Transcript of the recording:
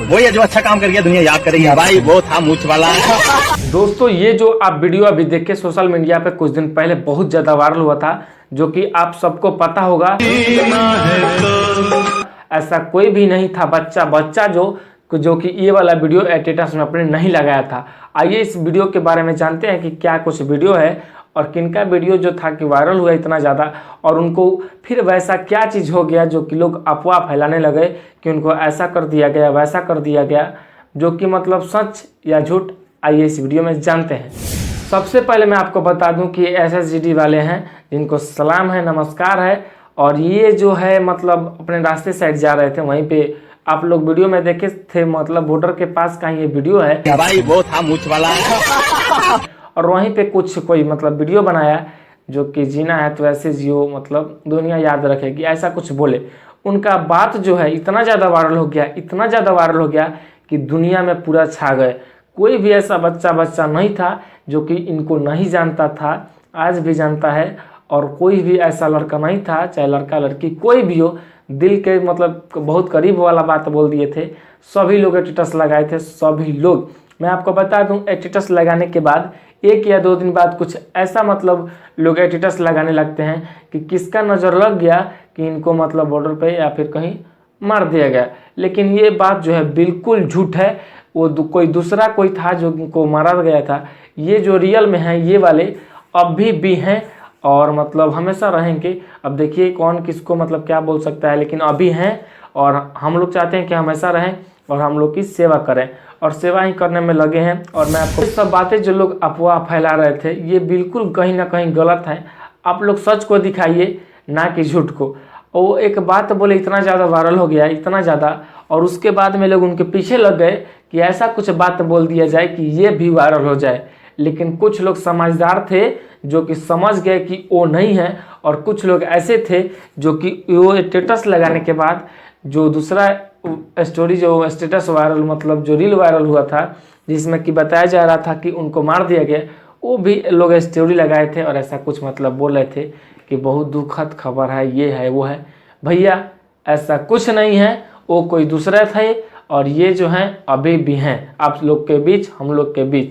वही है जो अच्छा काम करके दुनिया याद करेगी। भाई वो था मूछ वाला। दोस्तों ये जो आप वीडियो अभी देखे सोशल मीडिया पे कुछ दिन पहले बहुत ज्यादा वायरल हुआ था, जो कि आप सबको पता होगा। ऐसा कोई भी नहीं था बच्चा जो कि ये वाला वीडियो स्टेटस में अपने नहीं लगाया था। आइए इस वीडियो के बारे में जानते हैं कि क्या कुछ वीडियो है और किनका वीडियो जो था कि वायरल हुआ इतना ज़्यादा, और उनको फिर वैसा क्या चीज़ हो गया जो कि लोग अफवाह फैलाने लगे कि उनको ऐसा कर दिया गया वैसा कर दिया गया, जो कि मतलब सच या झूठ। आइए इस वीडियो में जानते हैं। सबसे पहले मैं आपको बता दूं कि SSGD वाले हैं जिनको सलाम है, नमस्कार है। और ये जो है मतलब अपने रास्ते साइड जा रहे थे, वहीं पे आप लोग वीडियो में देखे थे, मतलब बॉर्डर के पास का ये वीडियो है। भाई वो था मूछ वाला। और वहीं पे कुछ कोई मतलब वीडियो बनाया जो कि जीना है तो ऐसे जियो, मतलब दुनिया याद रखेगी, ऐसा कुछ बोले। उनका बात जो है इतना ज़्यादा वायरल हो गया, इतना ज़्यादा वायरल हो गया कि दुनिया में पूरा छा गए। कोई भी ऐसा बच्चा नहीं था जो कि इनको नहीं जानता था, आज भी जानता है। और कोई भी ऐसा लड़का नहीं था, चाहे लड़का लड़की कोई भी हो, दिल के मतलब बहुत करीब वाला बात बोल दिए थे। सभी लोग स्टेटस लगाए थे, सभी लोग। मैं आपको बता दूं स्टेटस लगाने के बाद 1 या 2 दिन बाद कुछ ऐसा मतलब लोग स्टेटस लगाने लगते हैं कि किसका नज़र लग गया कि इनको मतलब बॉर्डर पे या फिर कहीं मार दिया गया। लेकिन ये बात जो है बिल्कुल झूठ है। वो कोई दूसरा कोई था जो उनको मारा गया था। ये जो रियल में है ये वाले अभी भी हैं और मतलब हमेशा रहेंगे। अब देखिए कौन किसको मतलब क्या बोल सकता है, लेकिन अभी हैं और हम लोग चाहते हैं कि हमेशा रहें और हम लोग की सेवा करें और सेवा ही करने में लगे हैं। और मैं आपको सब बातें जो लोग अफवाह फैला रहे थे ये बिल्कुल कहीं ना कहीं गलत है। आप लोग सच को दिखाइए, ना कि झूठ को। वो एक बात बोले इतना ज़्यादा वायरल हो गया, इतना ज़्यादा, और उसके बाद में लोग उनके पीछे लग गए कि ऐसा कुछ बात बोल दिया जाए कि ये भी वायरल हो जाए। लेकिन कुछ लोग समझदार थे जो कि समझ गए कि वो नहीं है, और कुछ लोग ऐसे थे जो कि वो स्टेटस लगाने के बाद जो दूसरा स्टोरी जो स्टेटस वायरल मतलब जो रील वायरल हुआ था जिसमें कि बताया जा रहा था कि उनको मार दिया गया, वो भी लोग स्टोरी लगाए थे और ऐसा कुछ मतलब बोल रहे थे कि बहुत दुखद खबर है, ये है वो है। भैया ऐसा कुछ नहीं है, वो कोई दूसरा थे और ये जो हैं अभी भी हैं आप लोग के बीच, हम लोग के बीच।